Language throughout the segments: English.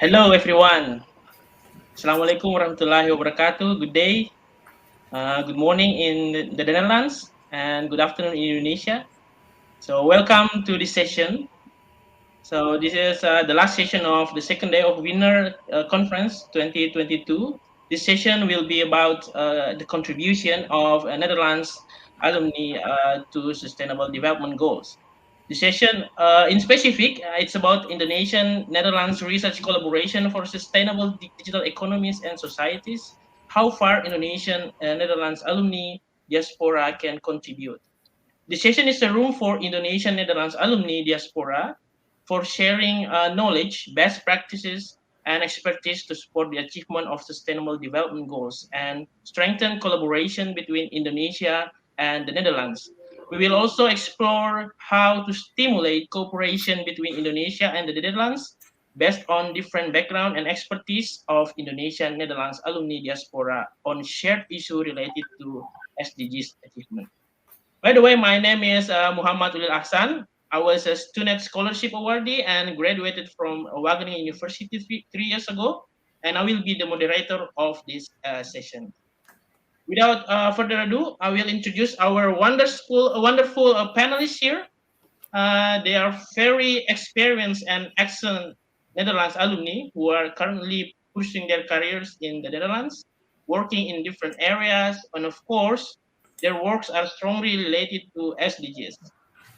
Hello, everyone. Assalamualaikum warahmatullahi wabarakatuh. Good day, good morning in the Netherlands, and good afternoon in Indonesia. So, welcome to this session. So, this is the last session of the second day of Winner Conference 2022. This session will be about the contribution of Netherlands alumni to sustainable development goals. The session, in specific, it's about Indonesian Netherlands research collaboration for sustainable digital economies and societies. How far Indonesian Netherlands alumni diaspora can contribute. The session is a room for Indonesian Netherlands alumni diaspora for sharing knowledge, best practices, and expertise to support the achievement of sustainable development goals and strengthen collaboration between Indonesia and the Netherlands. We will also explore how to stimulate cooperation between Indonesia and the Netherlands based on different background and expertise of Indonesian Netherlands alumni diaspora on shared issue related to SDGs achievement. By the way, my name is Muhammad Ulil Ahsan. I was a student scholarship awardee and graduated from Wageningen University 3 years ago, and I will be the moderator of this session. Without further ado, I will introduce our wonderful panelists here. They are very experienced and excellent Netherlands alumni who are currently pursuing their careers in the Netherlands, working in different areas, and of course, their works are strongly related to SDGs.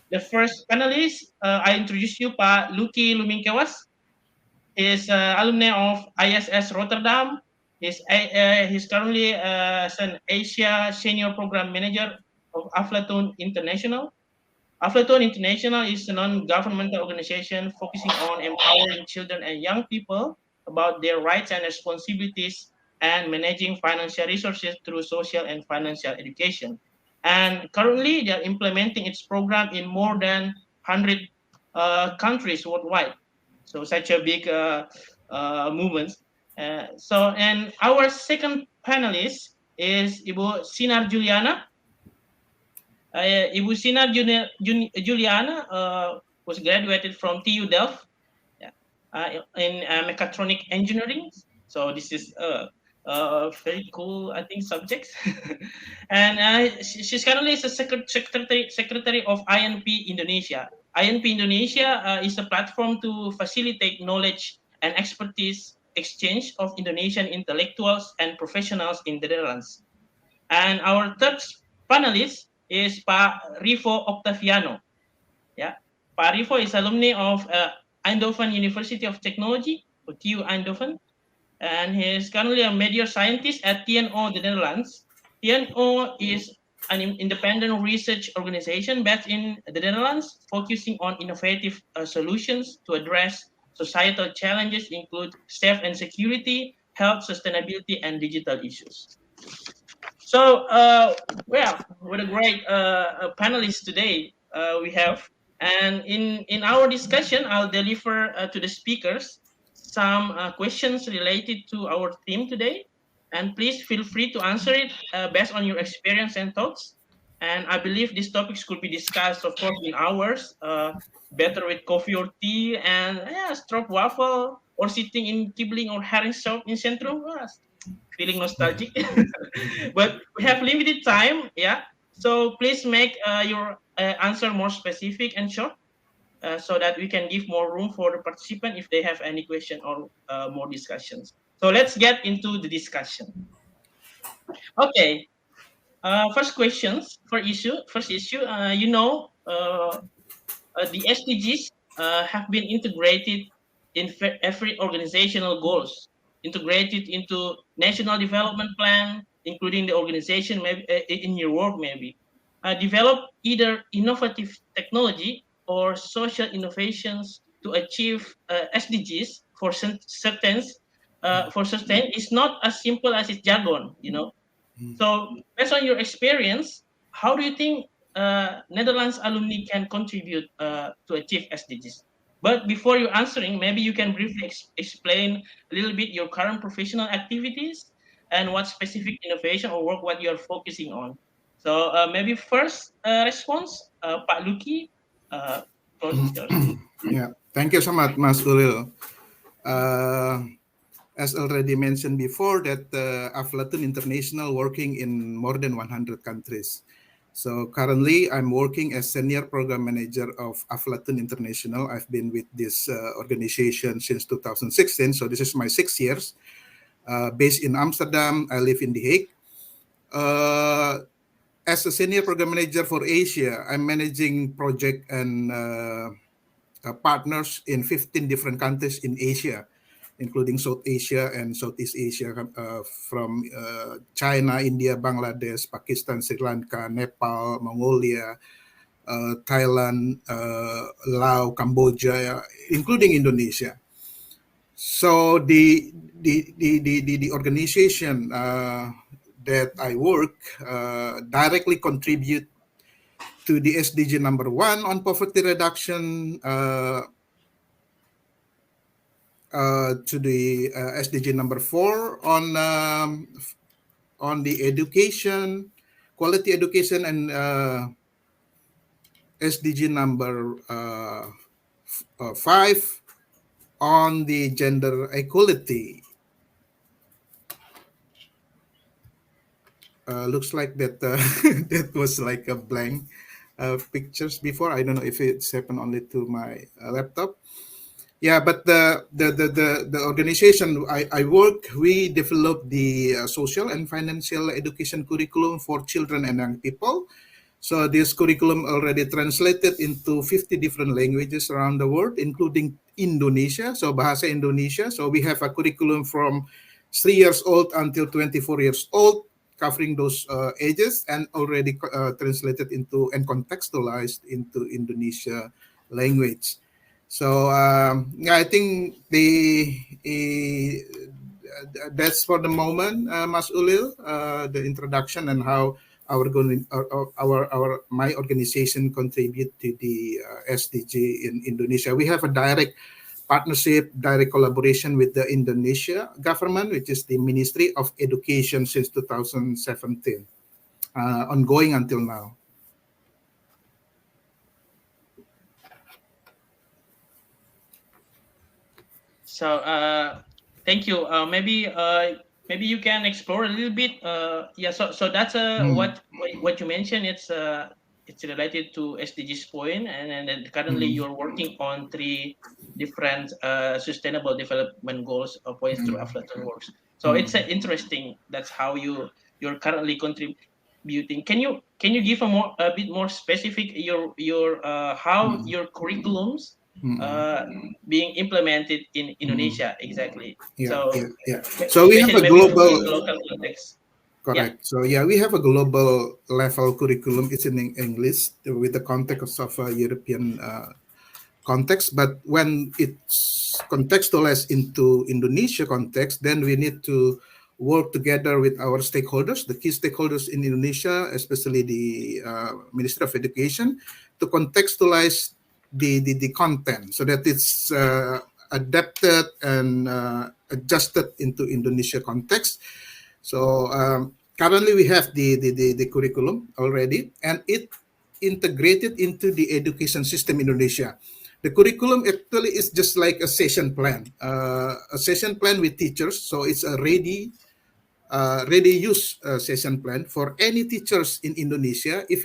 The first panelist, I introduce you, Pak Lucky Lumingkewas. He is alumni of ISS Rotterdam. He's currently an Asia Senior Program Manager of Aflatun International. Aflatun International is a non-governmental organization focusing on empowering children and young people about their rights and responsibilities and managing financial resources through social and financial education. And currently, they are implementing its program in more than 100 countries worldwide. So, such a big movement. And our second panelist is Ibu Sinar Juliana. Ibu Sinar Juliana was graduated from TU Delft, yeah, in mechatronic engineering. So this is a very cool, I think, subject. And she's currently is a secretary of INP Indonesia. INP Indonesia is a platform to facilitate knowledge and expertise exchange of Indonesian intellectuals and professionals in the Netherlands. And our third panelist is Pak Rivo Octaviano. Yeah, Pak Rivo is alumni of Eindhoven University of Technology, or TU Eindhoven, and he is currently a media scientist at TNO, the Netherlands. TNO is an independent research organization based in the Netherlands, focusing on innovative solutions to address societal challenges, include safety and security, health, sustainability, and digital issues. So, well, what a great panelists today we have. And in our discussion, I'll deliver to the speakers some questions related to our theme today. And please feel free to answer it based on your experience and thoughts. And I believe these topics could be discussed, of course, in hours, better with coffee or tea, and yeah, strop waffle, or sitting in Kibling or Herring shop in Centrum. Feeling nostalgic. But we have limited time, yeah. So please make your answer more specific and short, so that we can give more room for the participant if they have any question or more discussions. So let's get into the discussion. Okay. First issue. The SDGs have been integrated in every organizational goals, integrated into national development plan, including the organization maybe in your work maybe. Develop either innovative technology or social innovations to achieve SDGs for certain is not as simple as it's jargon. So, based on your experience, how do you think Netherlands alumni can contribute to achieve SDGs? But before you answering, maybe you can briefly explain a little bit your current professional activities and what specific innovation or work what you are focusing on. So maybe first response, Pak Luki, floor is yours. Yeah, thank you so much, Mas Ulil. As already mentioned before, that Aflatun International working in more than 100 countries. So currently, I'm working as senior program manager of Aflatun International. I've been with this organization since 2016. So this is my 6 years. Based in Amsterdam, I live in The Hague. As a senior program manager for Asia, I'm managing project and partners in 15 different countries in Asia, including South Asia and Southeast Asia, from China, India, Bangladesh, Pakistan, Sri Lanka, Nepal, Mongolia, Thailand, Laos, Cambodia, including Indonesia. So the organization that I work directly contribute to the SDG number 1 on poverty reduction, to the SDG number 4 on the education, quality education, and SDG number 5 on the gender equality. Looks like that that was like a blank pictures before. I don't know if it's happened only to my laptop. Yeah, but the organization I work, we develop the social and financial education curriculum for children and young people. So this curriculum already translated into 50 different languages around the world, including Indonesia. So Bahasa Indonesia. So we have a curriculum from 3 years old until 24 years old, covering those ages, and already translated into and contextualized into Indonesia language. So yeah, I think that's for the moment, Mas Ulil, the introduction and how my organization contribute to the SDG in Indonesia. We have a direct partnership, direct collaboration with the Indonesia government, which is the Ministry of Education since 2017, ongoing until now. So thank you. Maybe you can explore a little bit. Yeah. So that's what you mentioned. It's related to SDGs point, and then currently you're working on 3 different sustainable development goals points through Aflatun works. So it's interesting. That's how you're currently contributing. Can you give a bit more specific your how your curriculums being implemented in Indonesia exactly? Yeah, So yeah, yeah. So we have especially a maybe for global. the local context. Yeah. Correct. So yeah, we have a global level curriculum. It's in English with the context of a European context. But when it's contextualized into Indonesia context, then we need to work together with our stakeholders, the key stakeholders in Indonesia, especially the Ministry of Education, to contextualize the content so that it's adapted and adjusted into Indonesia context. So currently we have the curriculum already, and it integrated into the education system in Indonesia. The curriculum actually is just like a session plan, with teachers. So it's a ready use session plan for any teachers in Indonesia if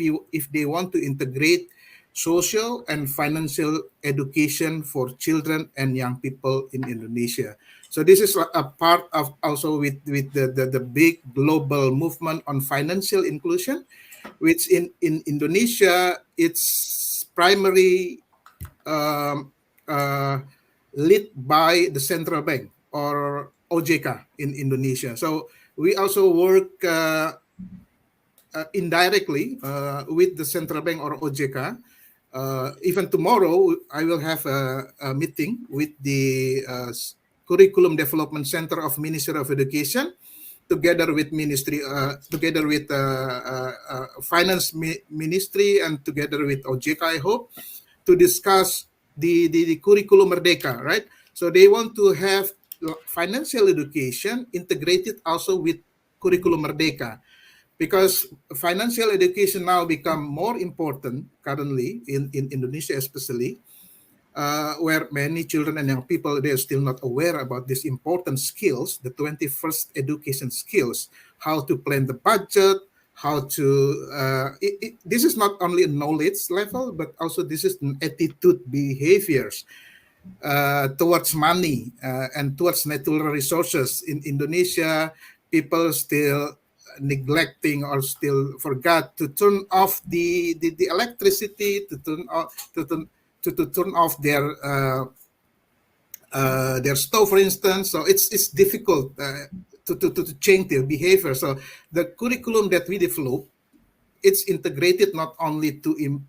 they want to integrate social and financial education for children and young people in Indonesia. So this is a part of also with the big global movement on financial inclusion, which in Indonesia it's primary um, uh, led by the central bank or OJK in Indonesia. So we also work indirectly with the central bank or OJK. Even tomorrow, I will have a meeting with the Curriculum Development Center of Ministry of Education, together with Finance Ministry, and together with OJK, I hope, to discuss the curriculum Merdeka, right? So they want to have financial education integrated also with curriculum Merdeka, because financial education now become more important currently in Indonesia especially, where many children and young people, they are still not aware about these important skills, the 21st education skills, how to plan the budget, how to, this is not only a knowledge level, but also this is an attitude behaviors towards money and towards natural resources. In Indonesia, people still neglecting or still forgot to turn off the electricity, to turn off to turn off their stove, for instance. So it's difficult to change their behavior. So the curriculum that we develop, it's integrated not only to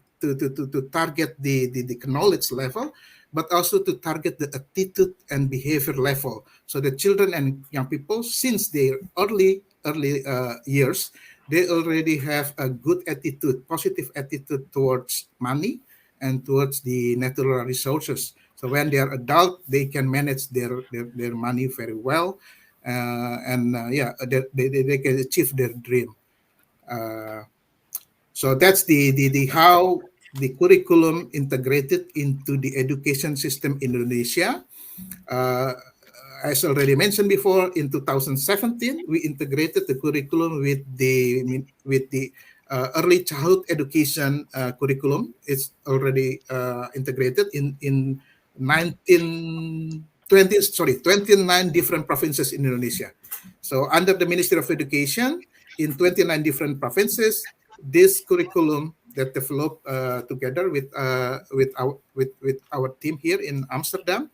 target the knowledge level, but also to target the attitude and behavior level. So the children and young people, since their early years, they already have a good attitude, positive attitude towards money and towards the natural resources. So when they are adult, they can manage their money very well, and yeah, they can achieve their dream. Uh, so that's the how the curriculum integrated into the education system in Indonesia. Uh, as already mentioned before, in 2017, we integrated the curriculum with the early childhood education curriculum. It's already integrated in 29 different provinces in Indonesia. So under the Ministry of Education, in 29 different provinces, this curriculum that developed together with our team here in Amsterdam,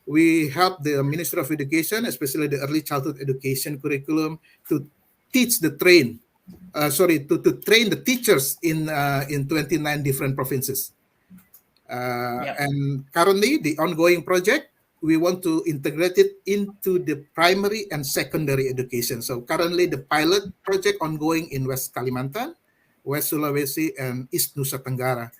we help the Ministry of Education, especially the early childhood education curriculum, to teach the train, to train the teachers in 29 different provinces. Yeah. And currently, the ongoing project, we want to integrate it into the primary and secondary education. So currently, the pilot project ongoing in West Kalimantan, West Sulawesi, and East Nusa Tenggara.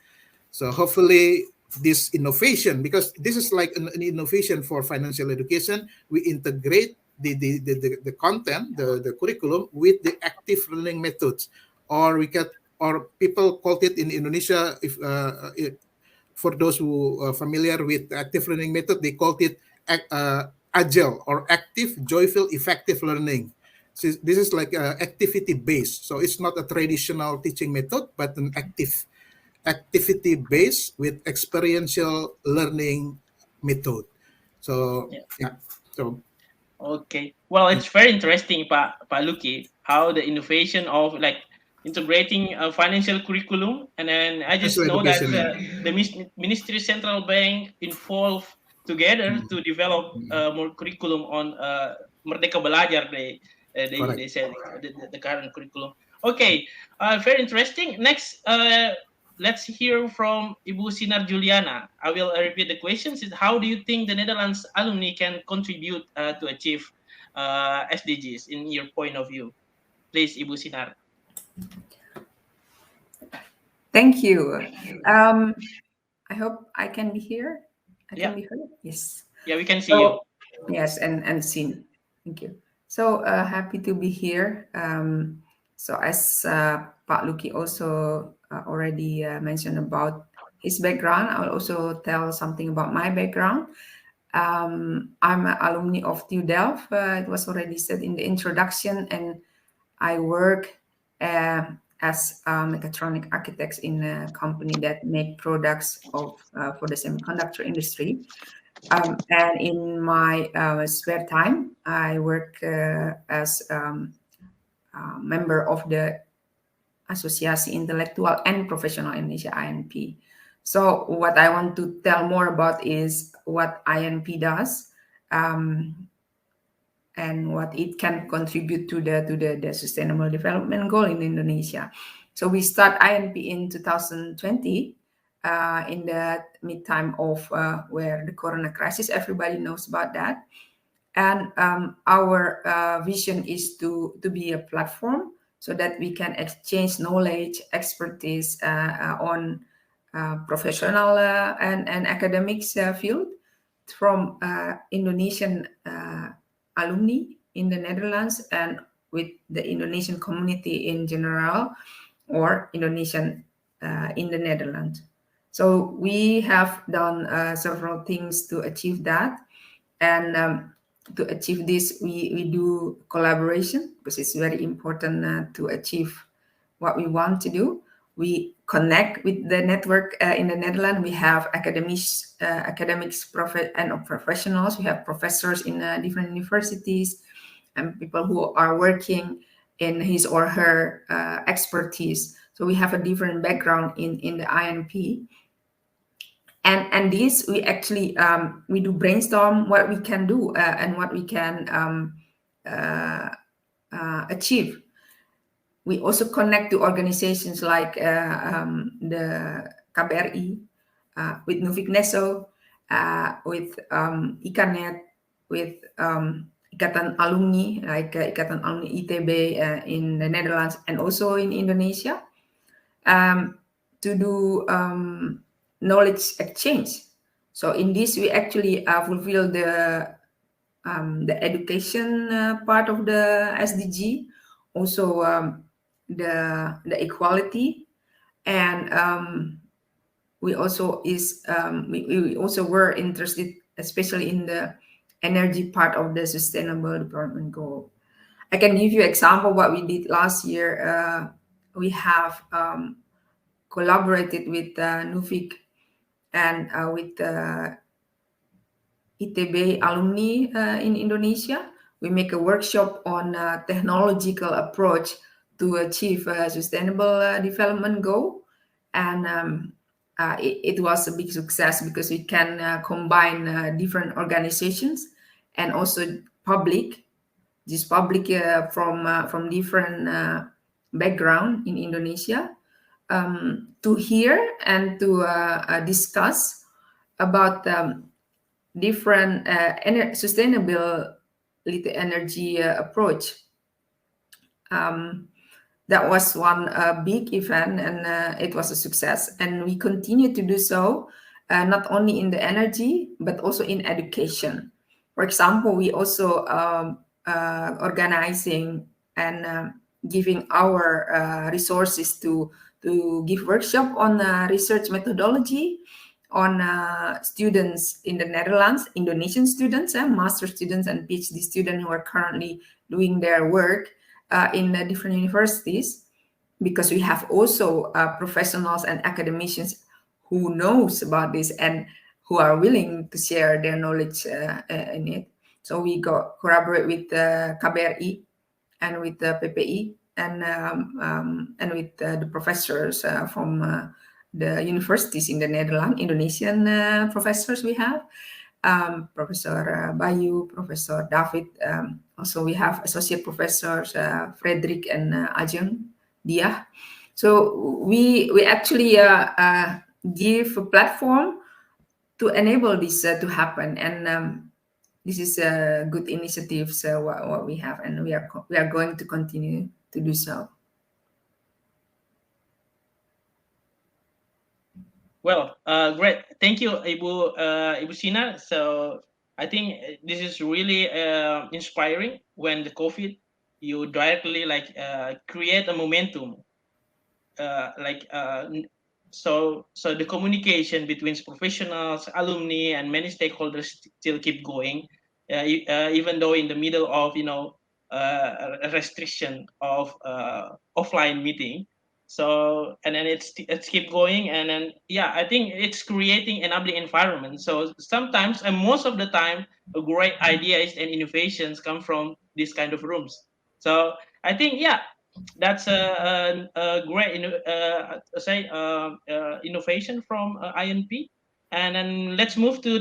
So hopefully this innovation, because this is like an innovation for financial education, we integrate the content, the curriculum with the active learning methods, or we can, or people call it in Indonesia, if for those who are familiar with active learning method, they called it agile or active, joyful, effective learning. So this is like activity based. So it's not a traditional teaching method, but an activity based with experiential learning method. So Yeah. yeah, so Okay. Well, it's very interesting, Pak Luki, how the innovation of like integrating a financial curriculum, and then I just financial know that education. Yeah. the Ministry Central Bank involved together Mm, to develop mm, more curriculum on Merdeka Belajar. They correct. said the current curriculum. Okay, very interesting. Next, let's hear from Ibu Sinar Juliana. I will repeat the questions. Is how do you think the Netherlands alumni can contribute to achieve SDGs in your point of view? Please, Ibu Sinar. Thank you. Um, I hope I can be here. I can Yeah, be heard. Yes. yeah, we can see you. So yes, and seen. Thank you. So happy to be here. So as Pak Luki also already mentioned about his background, I'll also tell something about my background. I'm an alumni of TU Delft. It was already said in the introduction, and I work as a mechatronic architect in a company that make products of for the semiconductor industry. And in my spare time, I work as a member of the Asosiasi Intellectual and Professional Indonesia (INP). So what I want to tell more about is what INP does. And what it can contribute to the sustainable development goal in Indonesia. So we start INP in 2020 in the mid-time of where the Corona crisis, everybody knows about that. And our vision is to be a platform so that we can exchange knowledge, expertise on professional and academics field from Indonesian alumni in the Netherlands and with the Indonesian community in general, or Indonesian in the Netherlands. So we have done several things to achieve that. And to achieve this, we do collaboration, because it's very important to achieve what we want to do. We connect with the network in the Netherlands. We have academics, and professionals. We have professors in different universities and people who are working in his or her expertise. So we have a different background in the INP. And this, we actually we do brainstorm what we can do and what we can achieve. We also connect to organizations like the KBRI, with Nufik Neso, with ICANET, with Ikatan Alumni, like Ikatan Alumni ITB in the Netherlands and also in Indonesia, to do knowledge exchange. So in this, we actually fulfill the education part of the SDG, also the equality, and we also we also were interested, especially in the energy part of the Sustainable Development Goal. I can give you example what we did last year. We have collaborated with Nufik and with ITB alumni in Indonesia. We make a workshop on technological approach to achieve a sustainable development goal. And it was a big success because we can combine different organizations and also public from different background in Indonesia, to hear and to discuss about different sustainability energy approach. That was one big event, and it was a success. And we continue to do so, not only in the energy, but also in education. For example, we also organizing and giving our resources to give workshop on research methodology on students in the Netherlands, Indonesian students, master students and PhD students who are currently doing their work in different universities, because we have also professionals and academicians who knows about this and who are willing to share their knowledge in it. So we collaborate with KBRI and with the PPI and with the professors from the universities in the Netherlands, Indonesian professors we have. Professor Bayu, Professor David. Also, we have associate professors Frederick and Ajeng Dia. So we actually give a platform to enable this to happen, and this is a good initiative. So what we have, and we are going to continue to do so. Well, great. Thank you, Ibu Sina. So I think this is really inspiring. When the COVID, you directly create a momentum. So the communication between professionals, alumni, and many stakeholders still keep going, even though in the middle of a restriction of offline meeting. So and then it's keep going, and then I think it's creating enabling environment. So sometimes, and most of the time, a great ideas and innovations come from these kind of rooms. So I think that's a great innovation from INP. And then let's move to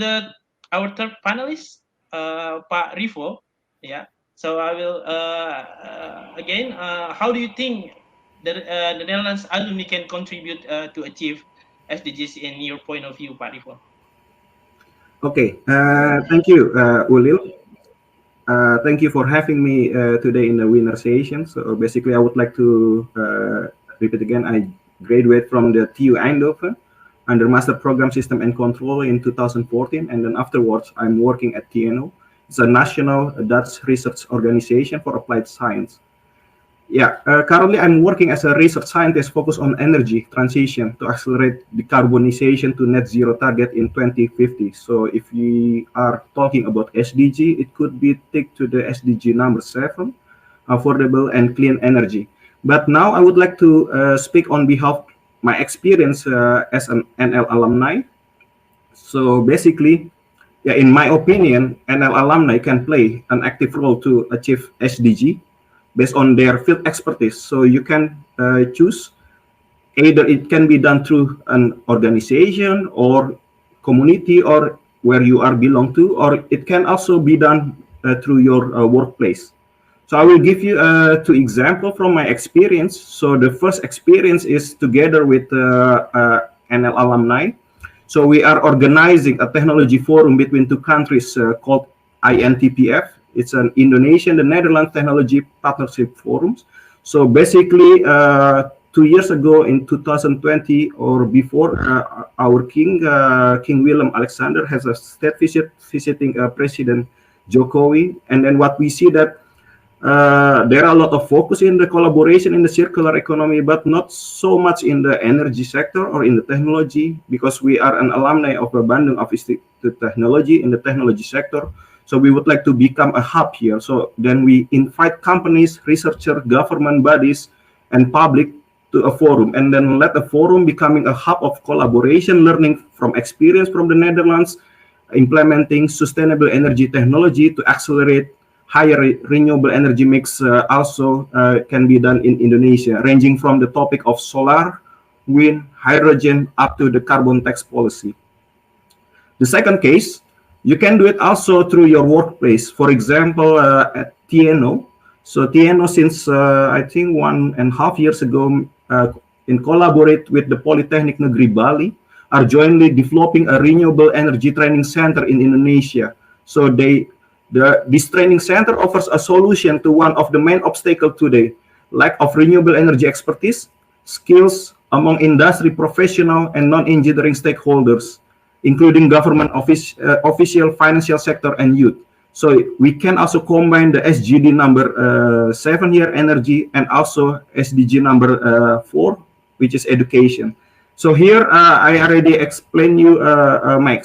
our third panelist, Pak Rivo. Yeah. So I will again. How do you think the Netherlands alumni can contribute to achieve SDGs in your point of view, Pak Rivo? Okay. Thank you, Ulil. Thank you for having me today in the winner session. So basically, I would like to repeat again. I graduated from the TU Eindhoven under Master Program System and Control in 2014, and then afterwards, I'm working at TNO. It's a national Dutch research organization for applied science. Yeah, currently I'm working as a research scientist focused on energy transition to accelerate decarbonization to net zero target in 2050. So if we are talking about SDG, it could be tick to the SDG number 7, affordable and clean energy. But now I would like to speak on behalf of my experience as an NL alumni. So basically, yeah, in my opinion, NL alumni can play an active role to achieve SDG based on their field expertise. So you can choose either it can be done through an organization or community or where you are belong to, or it can also be done through your workplace. So I will give you two examples from my experience. So the first experience is together with NL alumni. So we are organizing a technology forum between two countries called INTPF. It's an Indonesian, the Netherlands Technology Partnership Forums. So basically, 2 years ago in 2020 or before, our King Willem Alexander has a state visit visiting President Jokowi, and then what we see that there are a lot of focus in the collaboration in the circular economy, but not so much in the energy sector or in the technology, because we are an alumni of the Bandung of Institute Technology in the technology sector. So we would like to become a hub here. So then we invite companies, researchers, government bodies, and public to a forum, and then let the forum becoming a hub of collaboration, learning from experience from the Netherlands, implementing sustainable energy technology to accelerate higher renewable energy mix also can be done in Indonesia, ranging from the topic of solar, wind, hydrogen, up to the carbon tax policy. The second case, you can do it also through your workplace. For example, at TNO. So TNO, since I think 1.5 years ago, in collaborate with the Polytechnic Negeri Bali, are jointly developing a renewable energy training center in Indonesia. So this training center offers a solution to one of the main obstacles today: lack of renewable energy expertise, skills among industry professional and non-engineering stakeholders, including government official, financial sector, and youth. So we can also combine the SGD number 7 here, energy, and also SDG number 4, which is education. So here I already explained you my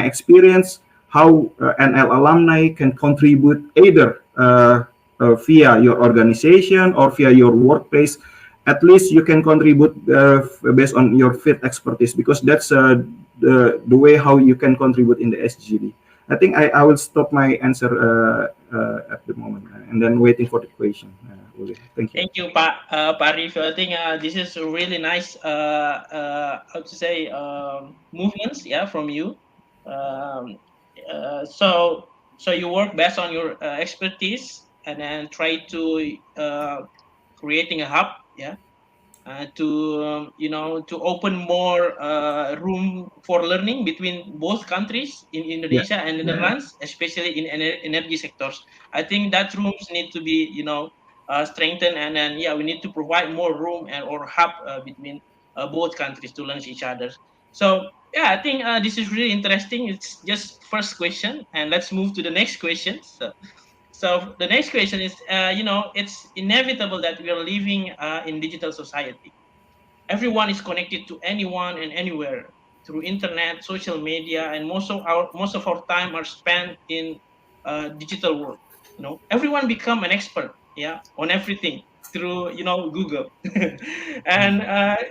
experience, how NL alumni can contribute either via your organization or via your workplace. At least you can contribute based on your field expertise, because that's the way how you can contribute in the SGD. I think I will stop my answer at the moment, and then waiting for the question. Thank you. Thank you, Pak Arif. I think this is a really nice, how to say, movements, yeah, from you. Um, so you work based on your expertise and then try to creating a hub, yeah, to to open more room for learning between both countries in Yeah. Indonesia and Netherlands, especially in energy sectors. I think that rooms need to be strengthened, and then yeah, we need to provide more room and or hub between both countries to learn each other. So yeah, I think this is really interesting. It's just first question, and let's move to the next question. So the next question is, it's inevitable that we are living in digital society. Everyone is connected to anyone and anywhere through internet, social media, and most of our time are spent in digital world. Everyone become an expert, yeah, on everything through Google, and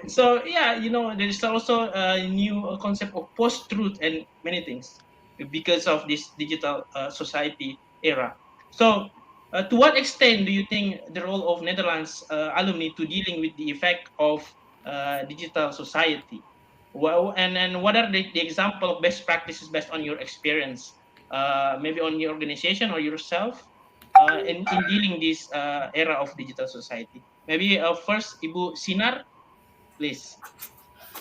so yeah, there is also a new concept of post truth and many things because of this digital society era. So, to what extent do you think the role of Netherlands alumni to dealing with the effect of digital society? Well, and what are the example of best practices based on your experience, maybe on your organization or yourself, in dealing this era of digital society? Maybe first, Ibu Sinar, please.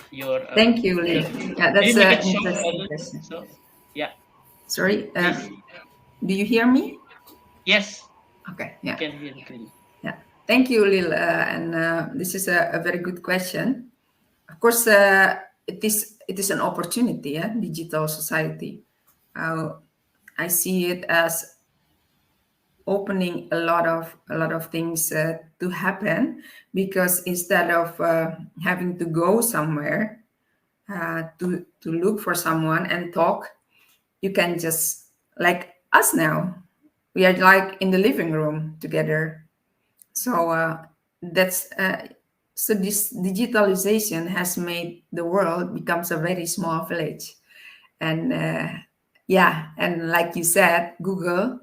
Your Thank you, Lee. Yeah, that's maybe make an it short. interesting question. So, yeah, Sorry, please. do you hear me? Yes, Okay, you yeah. can hear me clearly. Yeah, thank you, Lil. And this is a very good question. Of course, it is an opportunity, yeah, digital society. I see it as opening a lot of things to to happen, because instead of having to go somewhere to look for someone and talk, you can just, like us now, we are like in the living room together. So so this digitalization has made the world becomes a very small village. And and like you said, Google,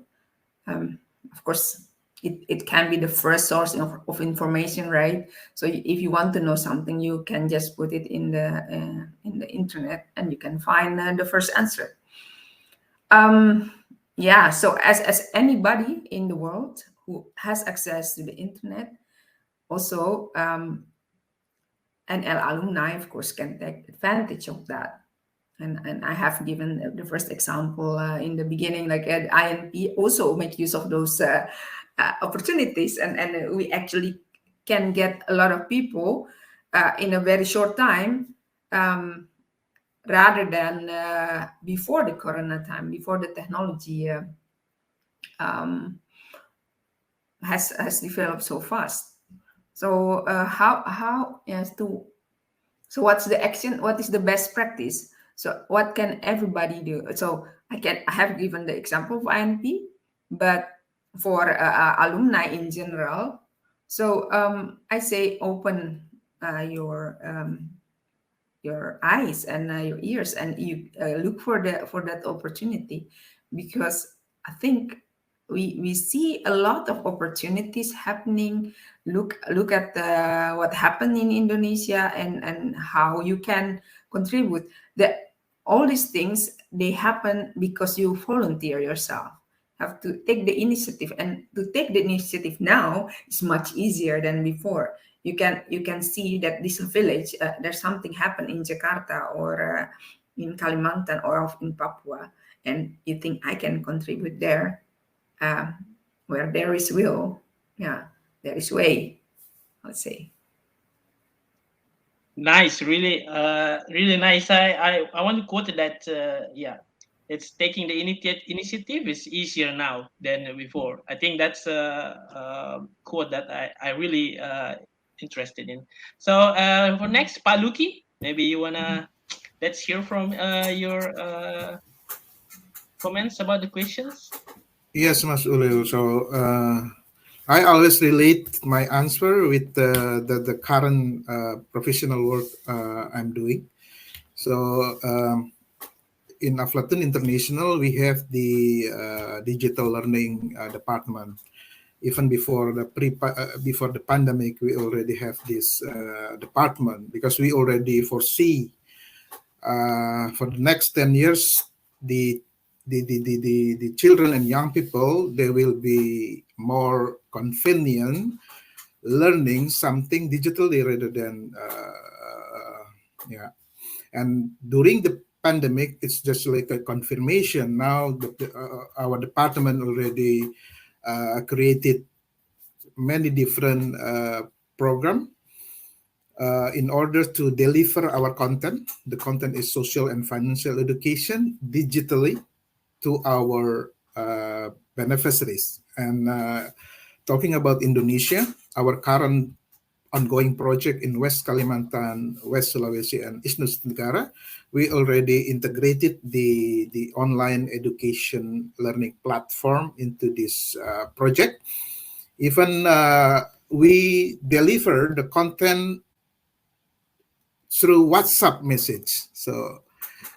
of course, it can be the first source of information, right? So if you want to know something, you can just put it in the internet, and you can find the first answer. So as anybody in the world who has access to the internet, also NL alumni, of course, can take advantage of that. And I have given the first example in the beginning, like at INP also make use of those opportunities, and we actually can get a lot of people in a very short time, rather than before the corona time, before the technology has developed so fast. So so what's the action? What is the best practice? So what can everybody do? So I have given the example of INP, but for alumni in general, so I say open your eyes and your ears, and you look for that opportunity, because I think we see a lot of opportunities happening. Look at what happened in Indonesia, and how you can contribute. All these things, they happen because you volunteer yourself. Have to take the initiative, and to take the initiative now is much easier than before. You can see that this village, there's something happen in Jakarta, or in Kalimantan, or in Papua, and you think I can contribute there. Where there is will, there is way, let's say. Nice, really, really nice. I want to quote that. It's taking the initiative is easier now than before. I think that's a quote that I really interested in. So for next, Pak Luki, maybe you wanna let's hear from your comments about the questions. Yes, Mas Ulil. So I always relate my answer with the current professional work I'm doing. So in Aflatun International, we have the digital learning department. Even before before the pandemic, we already have this department, because we already foresee for the next 10 years the children and young people, they will be more convenient learning something digitally rather than and during the pandemic, it's just like a confirmation. Now our department already created many different program in order to deliver our content. The content is social and financial education digitally to our beneficiaries. And talking about Indonesia, our current ongoing project in West Kalimantan, West Sulawesi, and East Nusa Tenggara, we already integrated the online education learning platform into this project. Even we deliver the content through WhatsApp message. So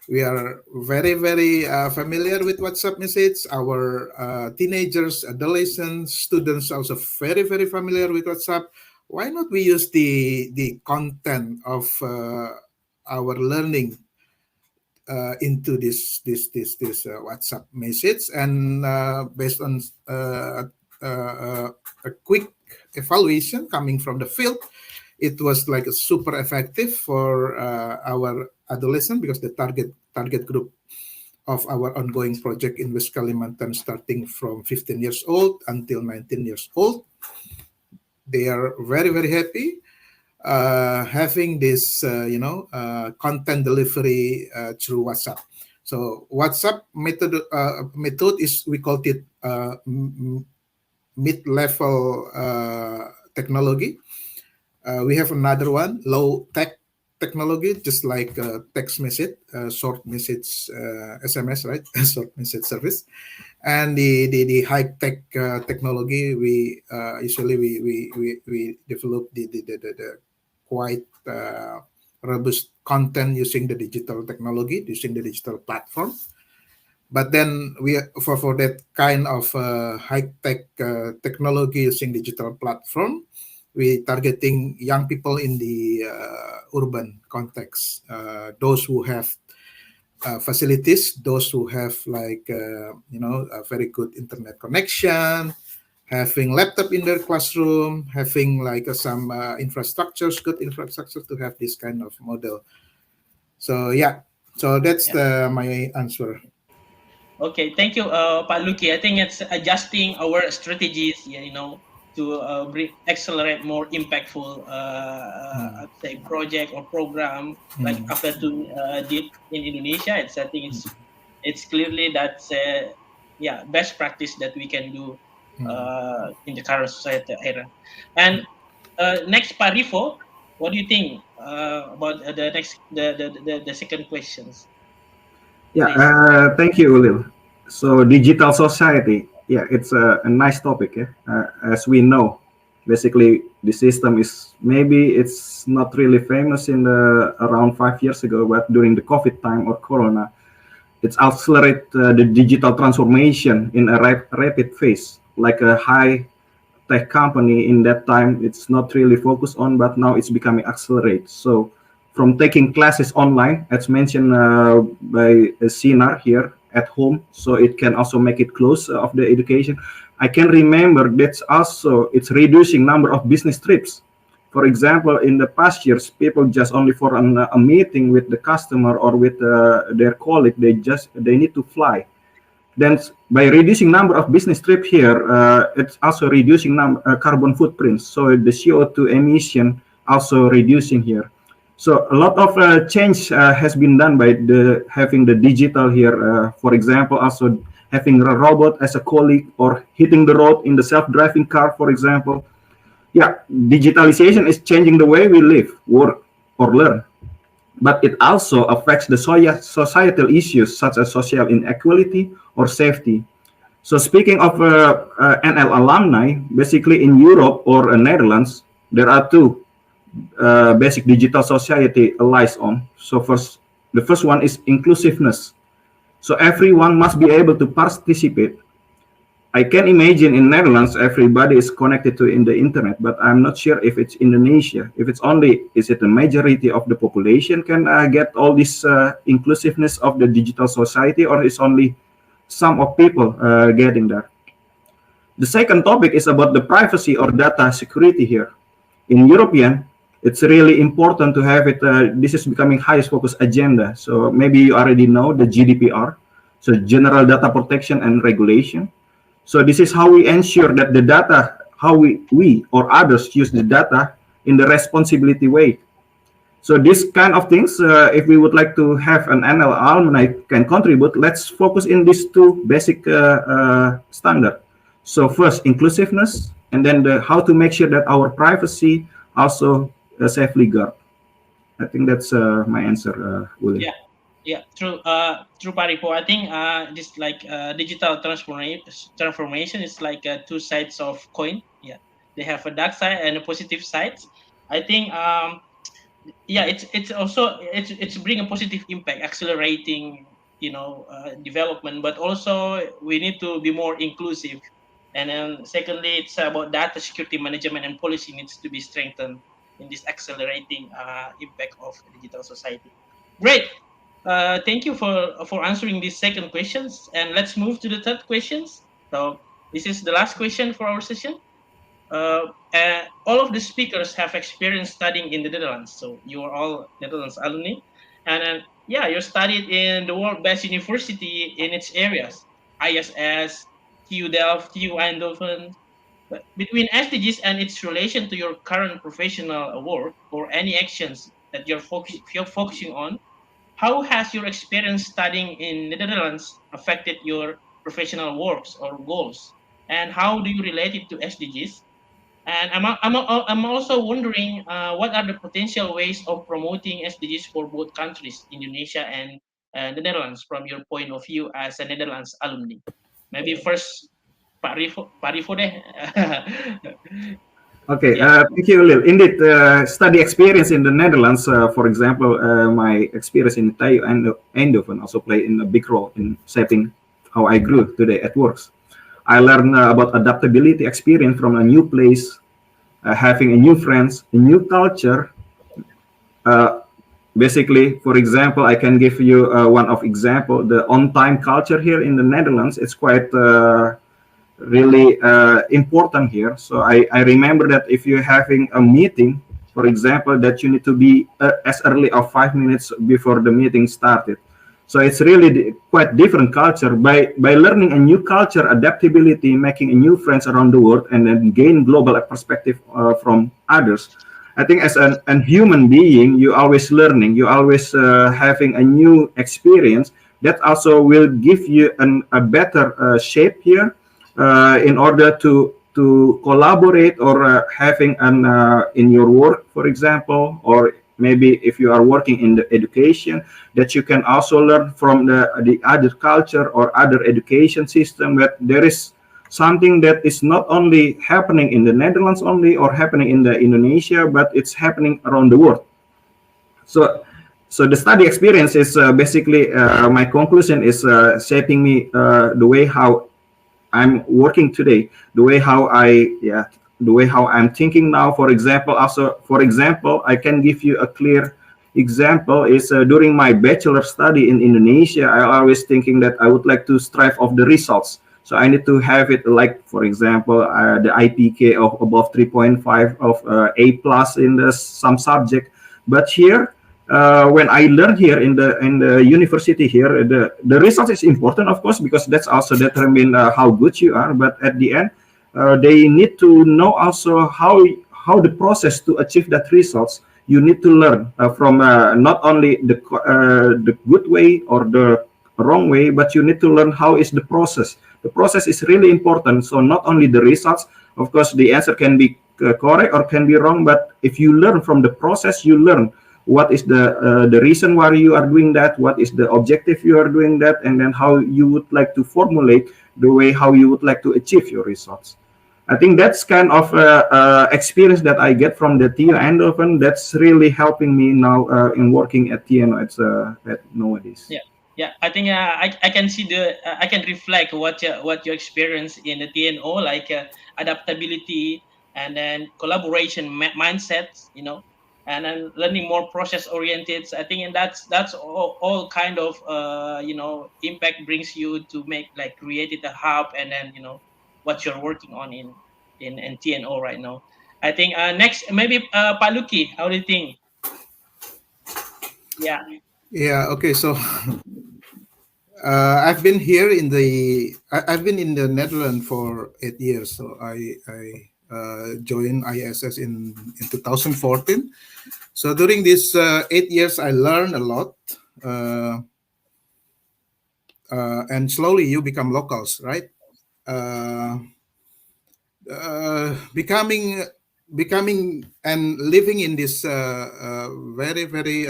we are very, very familiar with WhatsApp message. Our teenagers, adolescents, students also very, very familiar with WhatsApp. Why not we use the content of our learning into this WhatsApp message, and based on a quick evaluation coming from the field, it was like super effective for our adolescent, because the target group of our ongoing project in West Kalimantan, starting from 15 years old until 19 years old, they are very, very happy having this content delivery through WhatsApp. So WhatsApp method is, we called it mid-level technology. We have another one, low tech technology, just like text message, short message, SMS, right? Short message service. And the high tech technology, we usually we develop the quite robust content using the digital technology, using the digital platform. But then we for that kind of high tech technology using digital platform, we targeting young people in the urban context, those who have facilities, those who have like a very good internet connection, having laptop in their classroom, having like some infrastructures, good infrastructure to have this kind of model. So yeah, so that's my answer. Okay, thank you, Pak Luki. I think it's adjusting our strategies, to accelerate more impactful, I'd say, project or program like Aflatun did in Indonesia. I think it's clearly that's best practice that we can do in the current society era. And next, Pak Rifo, what do you think about the second questions? Yeah, Please. thank you, Ulil. So, digital society, yeah, it's a nice topic. Yeah? As we know, basically, the system is maybe it's not really famous in the around 5 years ago, but during the COVID time or Corona, it's accelerate the digital transformation in a rapid phase, like a high tech company in that time it's not really focused on, but now it's becoming accelerate. So from taking classes online, as mentioned by Sinar here at home, so it can also make it close of the education. I can remember that's also it's reducing number of business trips. For example, in the past years, people just only for a meeting with the customer or with their colleague, they need to fly. Then by reducing number of business trips here, it's also reducing carbon footprints. So the CO2 emission also reducing here. So a lot of change has been done by having the digital here. For example, also having a robot as a colleague or hitting the road in the self-driving car, for example. Yeah, digitalization is changing the way we live, work, or learn. But it also affects the societal issues such as social inequality or safety. So speaking of NL alumni, basically in Europe or Netherlands, there are two basic digital society lies on. So the first one is inclusiveness. So everyone must be able to participate. I can imagine in Netherlands everybody is connected to in the internet, but I'm not sure if it's Indonesia. If it's only, is it the majority of the population can get all this inclusiveness of the digital society, or is only some of people getting there? The second topic is about the privacy or data security here. In European, it's really important to have it. This is becoming highest focus agenda. So maybe you already know the GDPR, so General Data Protection and Regulation. So this is how we ensure that the data, how we or others use the data in the responsibility way. So this kind of things, if we would like to have an NL alumni can contribute, let's focus in these two basic standard. So first, inclusiveness, and then how to make sure that our privacy also safely guard. I think that's my answer, William. Yeah, true. True, Paripo. I think this like digital transformation is like two sides of coin. Yeah, they have a dark side and a positive side. I think it's also it's bring a positive impact, accelerating development, but also we need to be more inclusive. And then secondly, it's about data security management and policy needs to be strengthened in this accelerating impact of digital society. Great. Thank you for answering these second questions, and let's move to the third questions. So this is the last question for our session. All of the speakers have experience studying in the Netherlands, so you are all Netherlands alumni, and you studied in the world-best university in its areas, ISS, TU Delft, TU Eindhoven. But between SDGs and its relation to your current professional work or any actions that you're focusing on, how has your experience studying in Netherlands affected your professional works or goals? And how do you relate it to SDGs? And I'm also wondering what are the potential ways of promoting SDGs for both countries, Indonesia and the Netherlands, from your point of view as a Netherlands alumni? Maybe first Pak Rifo deh. Okay, Yeah. thank you, Lil. Indeed, study experience in the Netherlands, for example, my experience in TU Eindhoven also played in a big role in shaping how I grew today at works. I learned about adaptability experience from a new place, having a new friends, a new culture. Uh, Basically, for example, I can give you one of example. The on-time culture here in the Netherlands is quite really important here. So I remember that if you're having a meeting, for example, that you need to be as early as 5 minutes before the meeting started. So it's really quite different culture. By learning a new culture, adaptability, making a new friends around the world, and then gain global perspective from others. I think as an human being, you always learning, you always having a new experience. That also will give you a better shape here in order to collaborate or having an in your work, for example, or maybe if you are working in the education, that you can also learn from the other culture or other education system, that there is something that is not only happening in the Netherlands only or happening in the Indonesia, but it's happening around the world. So the study experience is basically my conclusion is shaping me the way how I'm working today, the way how the way how I'm thinking now. For example, also for example, I can give you a clear example is during my bachelor study in Indonesia, I always thinking that I would like to strive of the results. So I need to have it like, for example, the IPK of above 3.5 of A plus in some subject. But here, when I learned here in the university here, the result is important, of course, because that's also determine how good you are. But at the end, they need to know also how the process to achieve that results. You need to learn from not only the good way or the wrong way, but you need to learn how is the process. The process is really important. So not only the results, of course, the answer can be correct or can be wrong, but if you learn from the process, you learn what is the reason why you are doing that, what is the objective you are doing that, and then how you would like to formulate the way how you would like to achieve your results. I think that's kind of experience that I get from the TU Eindhoven. That's really helping me now in working at TNO at nowadays. Yeah, yeah. I think I can see I can reflect what you experience in the TNO, like adaptability and then collaboration mindsets, and then learning more process oriented. I think, and that's all kind of impact brings you to make, like, create it a hub, and then what you're working on in TNO right now. I think next maybe Pak Luki, how do you think? Yeah. Yeah. Okay. So I've been here I've been in the Netherlands for 8 years. So I joined ISS in 2014. So during these 8 years, I learned a lot. Uh, and slowly you become locals, right? Uh, becoming and living in this very very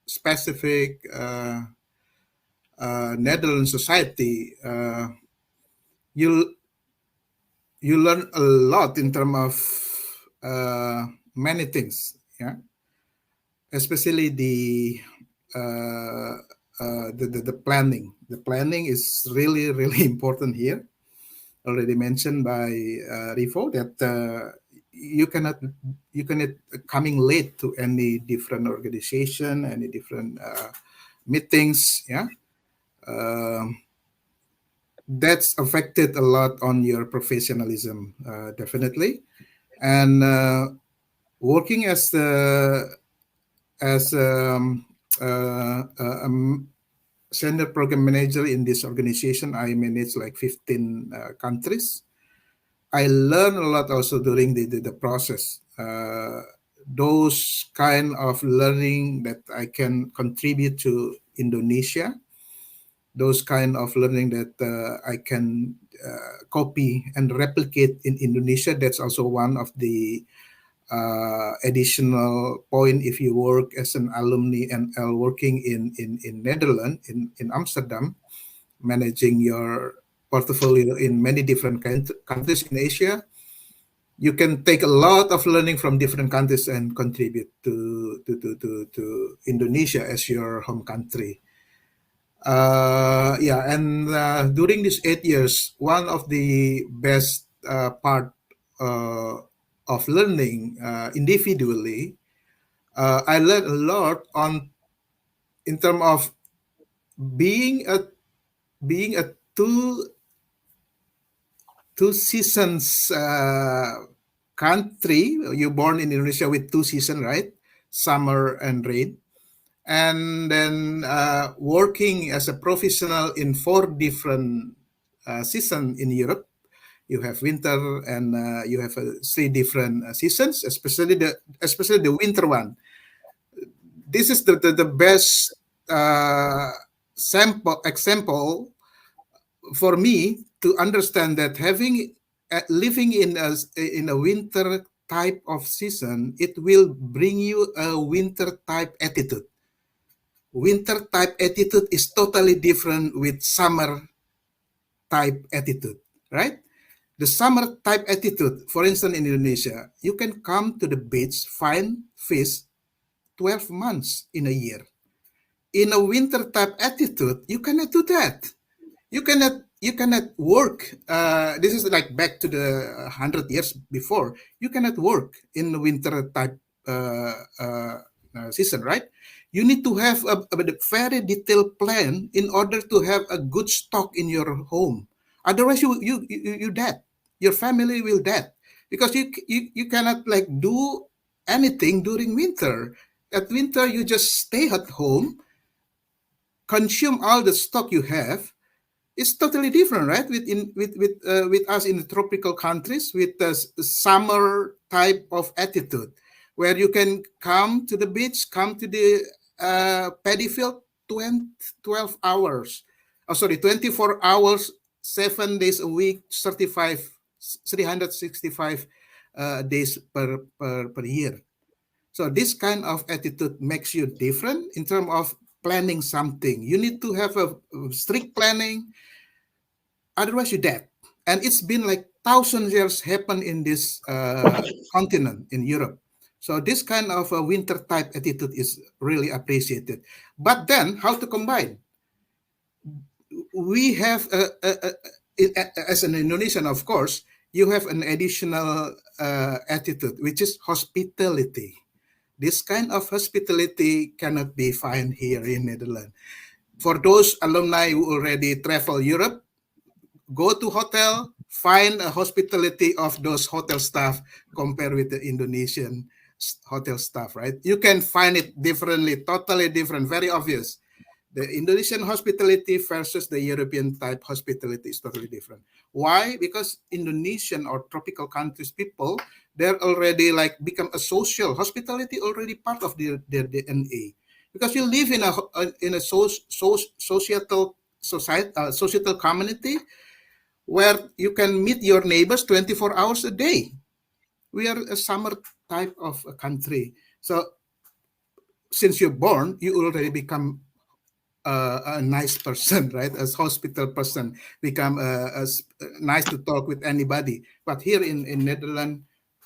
specific Netherlands society, you you learn a lot in terms of many things, yeah, especially uh, the planning. The planning is really really important here. Already mentioned by Rifo that you cannot coming late to any different organization, any different meetings. Yeah, um, that's affected a lot on your professionalism, definitely. And working as senior program manager in this organization, I manage like 15 countries. I learn a lot also during the process. Those kind of learning that I can contribute to Indonesia those kind of learning that I can copy and replicate in Indonesia. That's also one of the additional point if you work as an alumni NL working in Netherlands, in Amsterdam, managing your portfolio in many different countries in Asia. You can take a lot of learning from different countries and contribute to Indonesia as your home country. During these 8 years, one of the best part of learning individually, I learned a lot in terms of being a two seasons country. You're born in Indonesia with 2 seasons, right? Summer and rain. And then working as a professional in 4 different seasons in Europe. You have winter and you have 3 different seasons, especially the winter one. This is the best example for me to understand that living in a winter type of season, it will bring you a winter type attitude. Winter type attitude is totally different with summer type attitude, right? The summer type attitude, for instance, in Indonesia, you can come to the beach, find fish 12 months in a year. In a winter type attitude, you cannot do that. You cannot work. This is like back to the 100 years before. You cannot work in the winter type season, right? You need to have a very detailed plan in order to have a good stock in your home. Otherwise, you dead. Your family will dead because you cannot like do anything during winter. At winter, you just stay at home, consume all the stock you have. It's totally different, right? With us in the tropical countries with the summer type of attitude, where you can come to the beach, come to the paddy field 12 hours. 24 hours, 7 days a week, 365 days per year. So this kind of attitude makes you different in terms of planning something. You need to have a strict planning, otherwise you're dead. And it's been like 1,000 years happen in this continent, in Europe. So this kind of a winter type attitude is really appreciated. But then how to combine? We have, as an Indonesian, of course, you have an additional attitude, which is hospitality. This kind of hospitality cannot be found here in Netherlands. For those alumni who already travel Europe, go to hotel, find a hospitality of those hotel staff compared with the Indonesian hotel staff, right? You can find it differently, totally different, very obvious. The Indonesian hospitality versus the European type hospitality is totally different. Why? Because Indonesian or tropical countries people, they're already like become a social hospitality, already part of their DNA. Because you live in a societal community where you can meet your neighbors 24 hours a day. We are a summer type of a country. So since you're born, you already become a nice person, right? As hospital person, become nice to talk with anybody. But here in Netherlands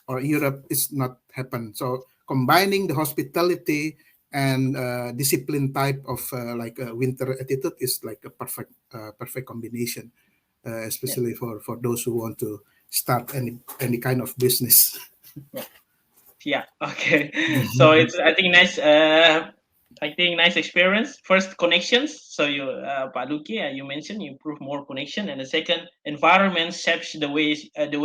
or Europe, it's not happen. So combining the hospitality and discipline type of like a winter attitude is like a perfect combination, especially for those who want to start any kind of business. Yeah. Okay. So it's I think nice. Nice experience. First, connections. So you, Pak Luki, you mentioned you improve more connection, and the second, environment shapes the way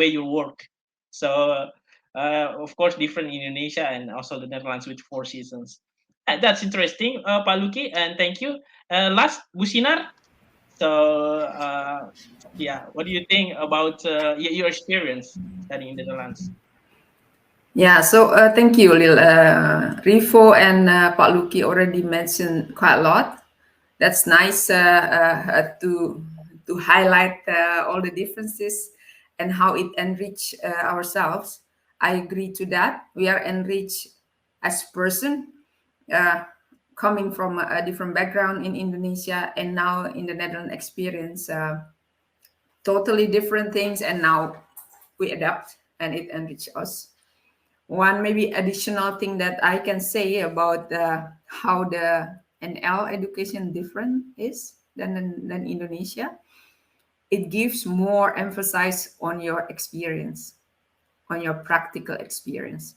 you work. So, of course, different in Indonesia and also the Netherlands with 4 seasons. That's interesting, Pak Luki, and thank you. Last, Bu Sinar. So, what do you think about your experience studying in the Netherlands? Yeah, so thank you, Lil. Rifo and Pak Luki already mentioned quite a lot. that's nice to highlight all the differences and how it enrich ourselves. I agree to that. We are enriched as person, coming from a different background in Indonesia and now in the Netherlands experience totally different things, and now we adapt and it enrich us. One maybe additional thing that I can say about how the NL education different is than Indonesia, it gives more emphasis on your experience, on your practical experience.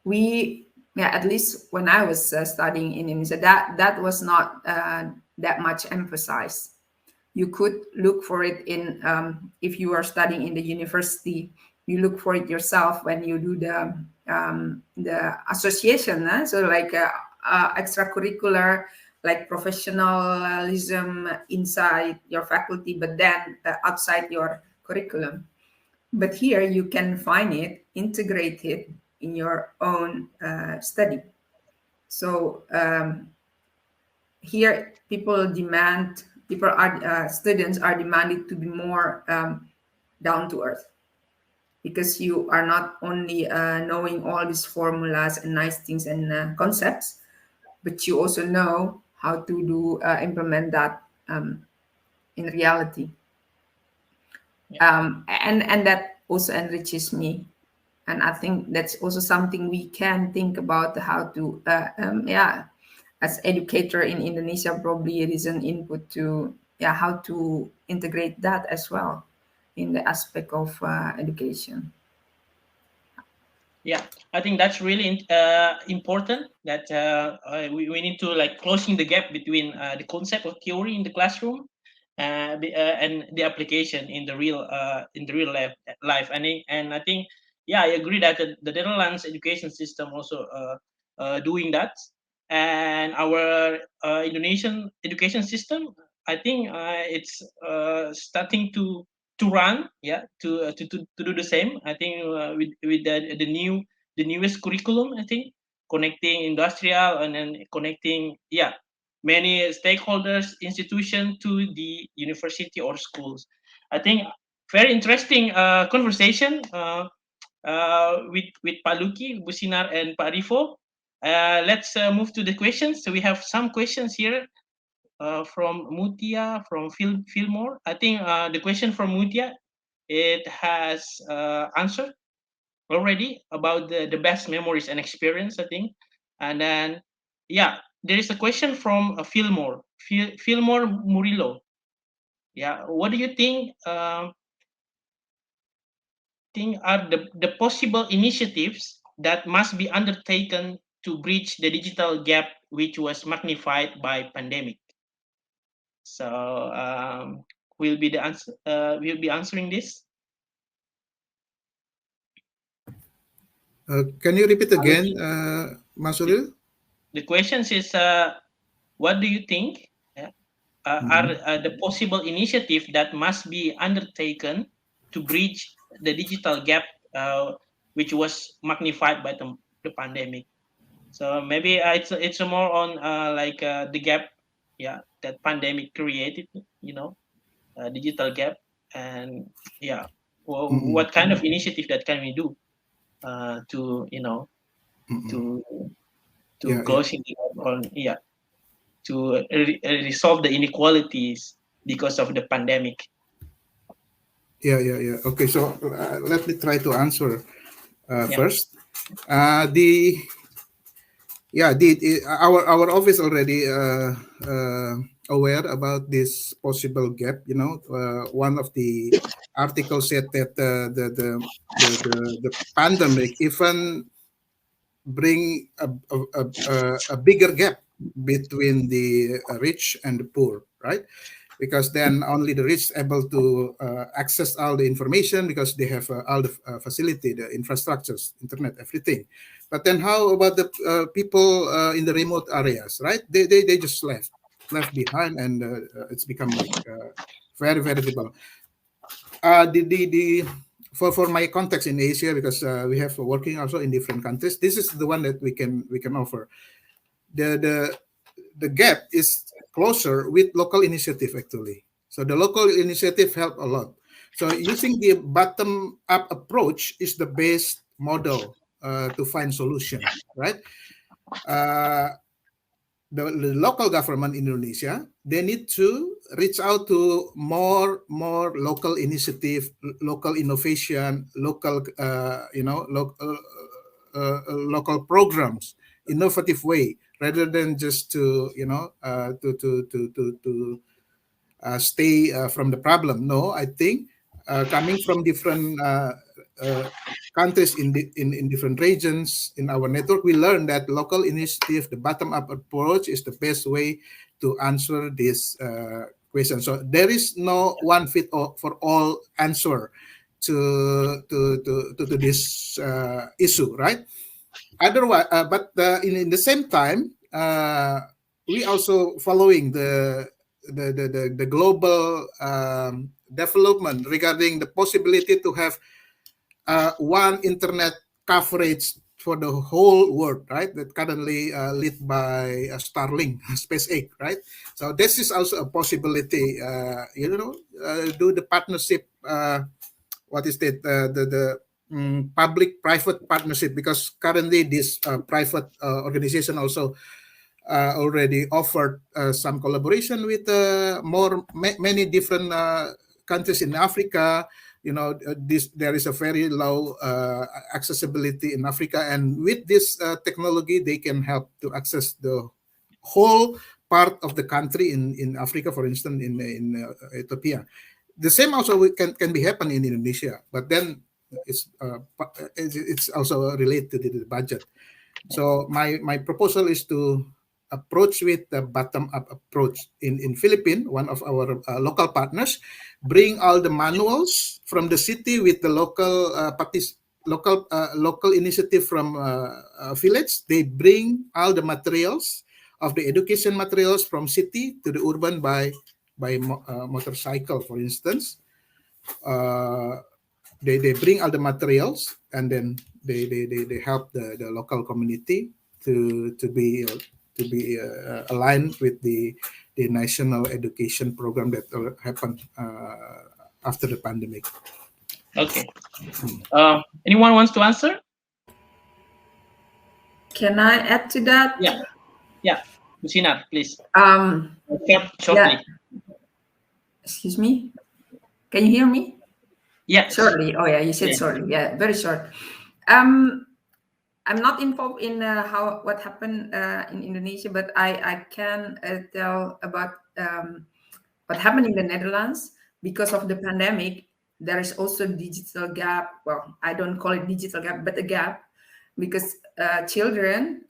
We, yeah, at least when I was studying in Indonesia, that was not that much emphasized. You could look for it in if you are studying in the university, you look for it yourself when you do the association, so like extracurricular, like professionalism inside your faculty, but then outside your curriculum. But here you can find it integrated in your own study. So here students are demanded to be more down to earth, because you are not only knowing all these formulas and nice things and concepts, but you also know how to implement that in reality. And that also enriches me, and I think that's also something we can think about, how to as educator in Indonesia, probably it is an input to how to integrate that as well in the aspect of education. Yeah, I think that's really important, that we need to like closing the gap between the concept of theory in the classroom and the application in the real life. And I think, yeah, I agree that the Netherlands education system also doing that, and our Indonesian education system, I think it's starting to run, to do the same. I think with the newest curriculum, I think connecting industrial and then connecting many stakeholders, institution to the university or schools. I think very interesting conversation with Pak Luki, Businar, and Pak Rifo. Let's move to the questions. So we have some questions here from Mutia, from Fillmore. I think the question from Mutia, it has answered already about the best memories and experience, I think. And then, there is a question from Fillmore, Fillmore Murillo. Yeah, what do you think? Think are the possible initiatives that must be undertaken to bridge the digital gap, which was magnified by pandemic? So we'll be answering this. Can you repeat again, Masulil? The question is, what do you think are the possible initiatives that must be undertaken to bridge the digital gap, which was magnified by the pandemic? So maybe it's more on the gap, that pandemic created, digital gap, and what kind of initiative that can we do to closing the gap on to resolve the inequalities because of the pandemic. Yeah. Okay, so let me try to answer first. Our office already aware about this possible gap. One of the articles said that the pandemic even bring a bigger gap between the rich and the poor, right? Because then only the rich able to access all the information, because they have all the facility, the infrastructures, internet, everything. But then how about the people in the remote areas, right? They just left behind, and it's become like very, very difficult. For my context in Asia, because we have working also in different countries, this is the one that we can offer. The the gap is closer with local initiative actually. So the local initiative help a lot. So using the bottom up approach is the best model to find solution, right? Uh, the local government in Indonesia, they need to reach out to more local initiative, local innovation, local local programs, innovative way, rather than just to stay from the problem. No, I think coming from different uh, countries in different regions in our network, we learned that local initiative, the bottom-up approach, is the best way to answer this question. So there is no one fit for all answer to this issue, right? Otherwise, in the same time, we also following the global development regarding the possibility to have one internet coverage for the whole world, right? That currently led by Starlink, SpaceX, right? So this is also a possibility. Do the partnership. What is that? The public-private partnership, because currently this private organization also already offered some collaboration with many different countries in Africa. There is a very low accessibility in Africa, and with this technology, they can help to access the whole part of the country in Africa, for instance, in Ethiopia. The same also can be happen in Indonesia, but then it's also related to the budget. So my proposal is to approach with the bottom-up approach in Philippines, one of our local partners, bring all the manuals from the city with the local initiative from village. They bring all the materials of the education materials from city to the urban by motorcycle, for instance. They bring all the materials, and then they help the local community to be aligned with the national education program that happened after the pandemic. Okay. Anyone wants to answer? Can I add to that? Yeah. Musina, please. Yeah. Shortly. Excuse me. Can you hear me? Yes. Shortly. Oh yeah, you said shortly. Yeah, very short. I'm not involved in what happened in Indonesia, but I can tell about what happened in the Netherlands. Because of the pandemic, there is also digital gap. Well, I don't call it digital gap, but a gap, because children,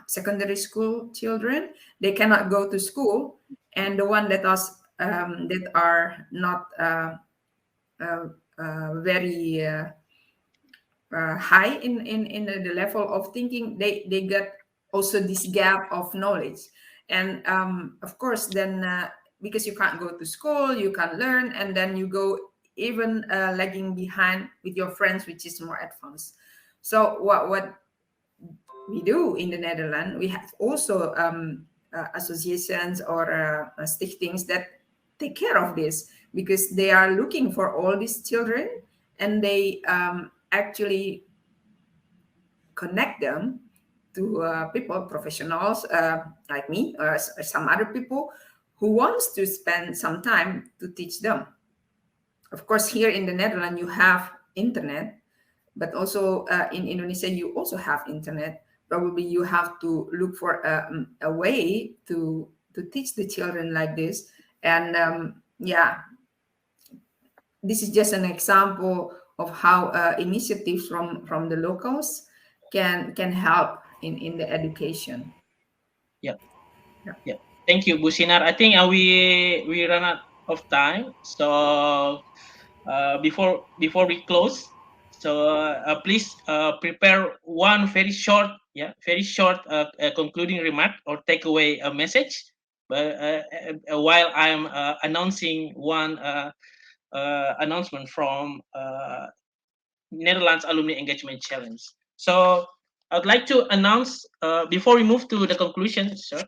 secondary school children, they cannot go to school, and the one that are not very high in the level of thinking, they get also this gap of knowledge. And of course, then because you can't go to school, you can't learn, and then you go even lagging behind with your friends, which is more advanced. So what we do in the Netherlands, we have also associations or stichtings that take care of this, because they are looking for all these children, and they actually connect them to people, professionals like me or some other people who wants to spend some time to teach them. Of course, here in the Netherlands, you have internet, but also in Indonesia, you also have internet. Probably you have to look for a way to teach the children like this. And this is just an example of how initiatives from the locals can help in the education. Yeah. Thank you, Businar. I think we run out of time. So before we close, so please prepare one very short concluding remark or takeaway message. While I'm announcing one announcement from Netherlands Alumni Engagement Challenge. So I would like to announce before we move to the conclusion, sir.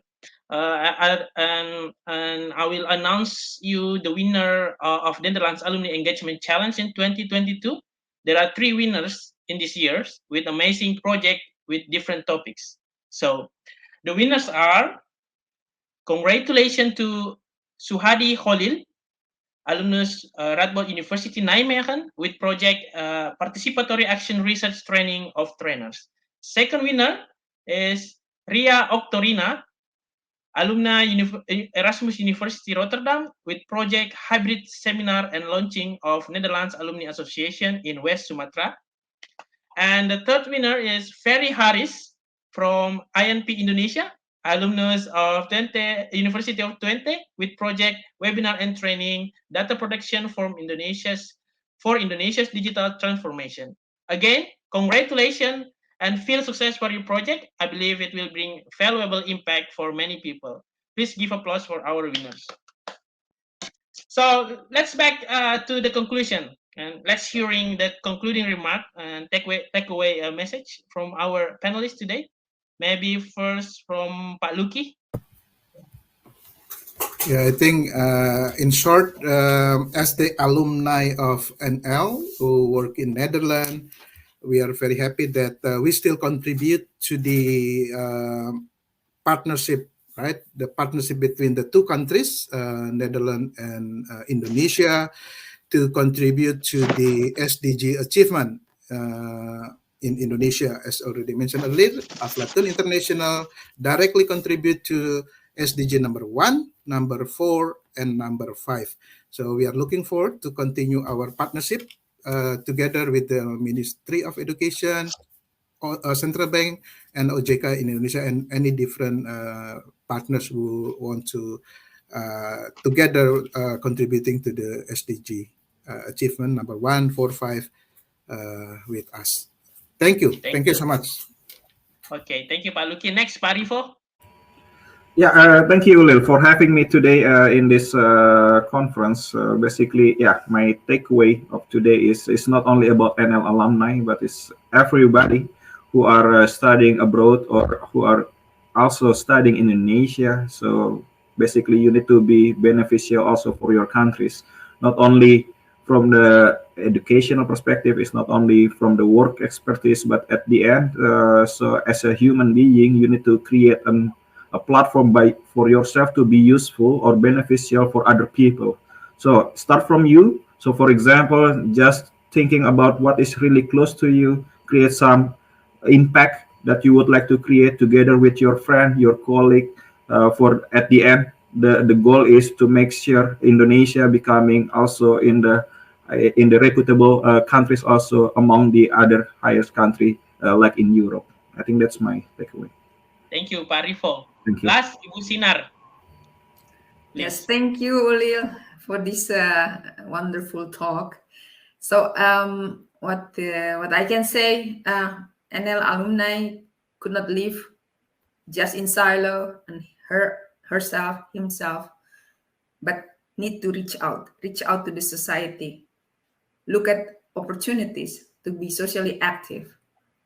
And I will announce you the winner of Netherlands Alumni Engagement Challenge in 2022. There are 3 winners in this year with amazing project with different topics. So the winners are, congratulations to Suhadi Khalil, alumnus Radboud University Nijmegen, with project Participatory Action Research Training of Trainers. Second winner is Ria Oktorina, alumni Erasmus University Rotterdam, with project Hybrid Seminar and Launching of Netherlands Alumni Association in West Sumatra. And the third winner is Ferry Haris from INP Indonesia, alumnus of University of Twente, with project Webinar and Training Data Protection for Indonesia's digital transformation. Again, congratulations and feel success for your project. I believe it will bring valuable impact for many people. Please give applause for our winners. So let's back to the conclusion, and let's hearing the concluding remark and take away a message from our panelists today. Maybe first from Pak Luki. Yeah, I think in short, as the alumni of NL who work in Netherlands, we are very happy that we still contribute to the partnership, right? The partnership between the 2 countries, Netherlands and Indonesia, to contribute to the SDG achievement in Indonesia. As already mentioned earlier, Aflatun International directly contribute to SDG number 1, number 4, and number 5. So we are looking forward to continue our partnership together with the Ministry of Education, Central Bank, and OJK in Indonesia, and any different partners who want to together contributing to the SDG achievement number 1, 4, 5 with us. Thank you. Thank you so much. Okay, thank you, Pak Luki. Next, Pak Rifo. Yeah, thank you, Ulil, for having me today in this conference. Basically, yeah, my takeaway of today is it's not only about NL alumni, but it's everybody who are studying abroad or who are also studying in Indonesia. So basically, you need to be beneficial also for your countries, not only from the educational perspective, it's not only from the work expertise, but at the end, so as a human being, you need to create a platform for yourself to be useful or beneficial for other people. So start from you. So for example, just thinking about what is really close to you, create some impact that you would like to create together with your friend, your colleague. For at the end, the goal is to make sure Indonesia becoming also in the reputable countries, also among the other highest country like in Europe. I think that's my takeaway. Thank you, Pak Rifo. Thank you. Last, Ibu Sinar. Yes, thank you, Ulil, for this wonderful talk. So, what I can say, NL alumni could not live just in silo and himself, but need to reach out to the society, look at opportunities to be socially active.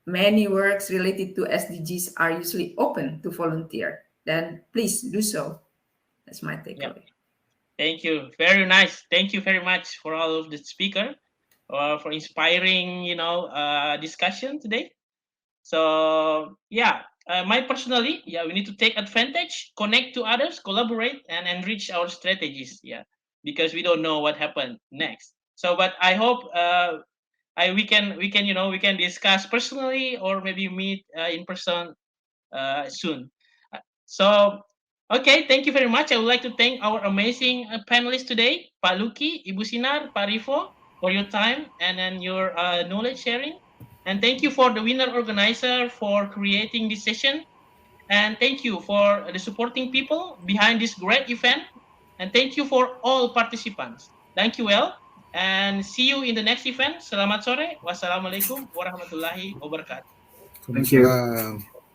Many works related to SDGs are usually open to volunteer. Then please do so. That's my takeaway. Yeah. Thank you. Very nice. Thank you very much for all of the speaker for inspiring, discussion today. So yeah, personally, we need to take advantage, connect to others, collaborate, and enrich our strategies. Yeah, because we don't know what happened next. So, but I hope we can discuss personally or maybe meet in person soon. So, okay, thank you very much. I would like to thank our amazing panelists today, Pak Luki, Ibu Sinar, Pak Rifo, for your time and your knowledge sharing. And thank you for the winner organizer for creating this session. And thank you for the supporting people behind this great event. And thank you for all participants. Thank you all. And see you in the next event. Selamat sore. Wassalamualaikum warahmatullahi wabarakatuh. Thank you.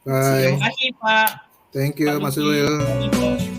Bye. Terima kasih, Pak. Thank you, Pak Mas Luki, Ulil. Pak Rifo.